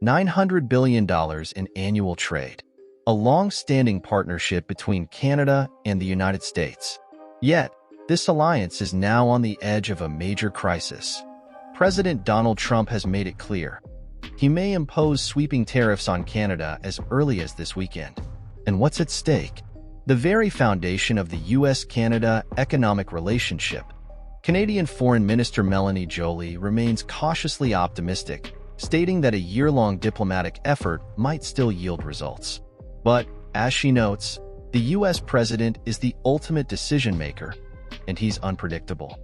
$900 billion in annual trade, a long-standing partnership between Canada and the United States. Yet, this alliance is now on the edge of a major crisis. President Donald Trump has made it clear. He may impose sweeping tariffs on Canada as early as this weekend. And what's at stake? The very foundation of the U.S. Canada economic relationship. Canadian Foreign Minister Melanie Joly remains cautiously optimistic, stating that a year-long diplomatic effort might still yield results. But, as she notes, the U.S. president is the ultimate decision-maker, and he's unpredictable.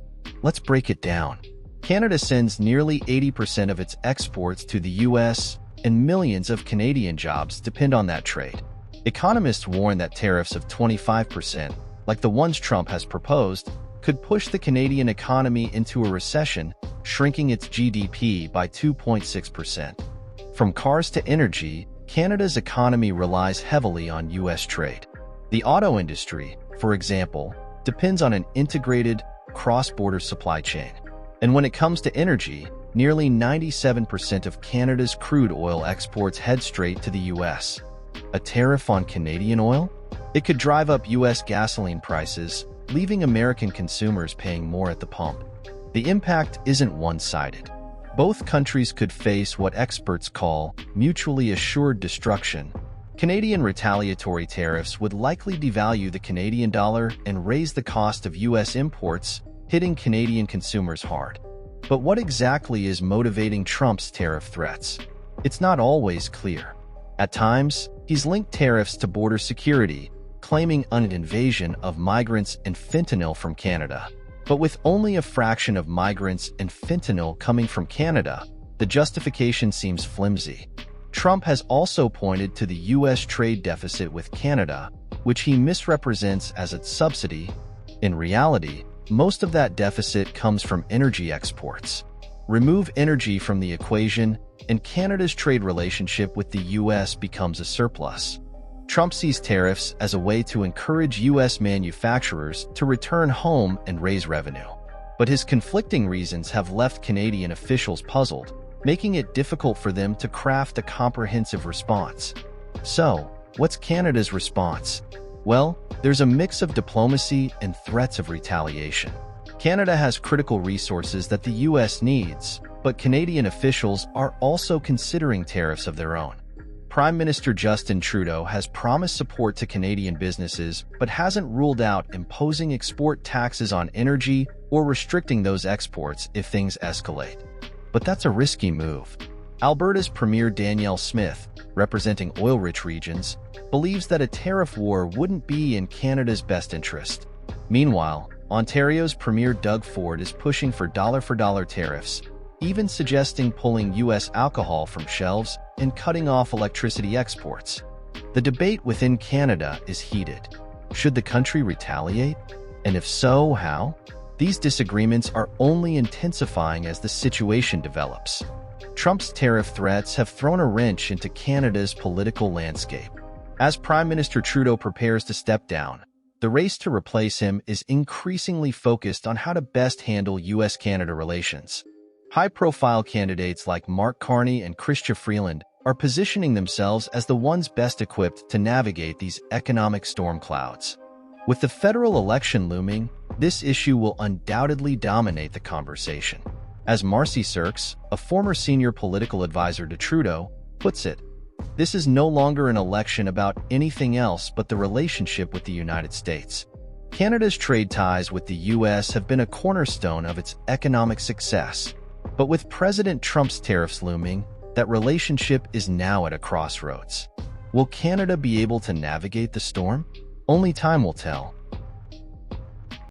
Let's break it down. Canada sends nearly 80% of its exports to the U.S., and millions of Canadian jobs depend on that trade. Economists warn that tariffs of 25%, like the ones Trump has proposed, could push the Canadian economy into a recession, shrinking its GDP by 2.6%. From cars to energy, Canada's economy relies heavily on U.S. trade. The auto industry, for example, depends on an integrated, cross-border supply chain. And when it comes to energy, nearly 97% of Canada's crude oil exports head straight to the U.S. A tariff on Canadian oil? It could drive up U.S. gasoline prices, leaving American consumers paying more at the pump. The impact isn't one-sided. Both countries could face what experts call mutually assured destruction. Canadian retaliatory tariffs would likely devalue the Canadian dollar and raise the cost of U.S. imports, hitting Canadian consumers hard. But what exactly is motivating Trump's tariff threats? It's not always clear. At times, he's linked tariffs to border security, claiming an invasion of migrants and fentanyl from Canada. But with only a fraction of migrants and fentanyl coming from Canada, the justification seems flimsy. Trump has also pointed to the U.S. trade deficit with Canada, which he misrepresents as its subsidy. In reality, most of that deficit comes from energy exports. Remove energy from the equation, and Canada's trade relationship with the U.S. becomes a surplus. Trump sees tariffs as a way to encourage U.S. manufacturers to return home and raise revenue. But his conflicting reasons have left Canadian officials puzzled, making it difficult for them to craft a comprehensive response. So, what's Canada's response? Well, there's a mix of diplomacy and threats of retaliation. Canada has critical resources that the U.S. needs, but Canadian officials are also considering tariffs of their own. Prime Minister Justin Trudeau has promised support to Canadian businesses but hasn't ruled out imposing export taxes on energy or restricting those exports if things escalate. But that's a risky move. Alberta's Premier Danielle Smith, representing oil-rich regions, believes that a tariff war wouldn't be in Canada's best interest. Meanwhile, Ontario's Premier Doug Ford is pushing for dollar-for-dollar tariffs, even suggesting pulling U.S. alcohol from shelves and cutting off electricity exports. The debate within Canada is heated. Should the country retaliate? And if so, how? These disagreements are only intensifying as the situation develops. Trump's tariff threats have thrown a wrench into Canada's political landscape. As Prime Minister Trudeau prepares to step down, the race to replace him is increasingly focused on how to best handle U.S.-Canada relations. High-profile candidates like Mark Carney and Chrystia Freeland are positioning themselves as the ones best equipped to navigate these economic storm clouds. With the federal election looming, this issue will undoubtedly dominate the conversation. As Marcy Serkes, a former senior political advisor to Trudeau, puts it, this is no longer an election about anything else but the relationship with the United States. Canada's trade ties with the U.S. have been a cornerstone of its economic success. But with President Trump's tariffs looming, that relationship is now at a crossroads. Will Canada be able to navigate the storm? Only time will tell.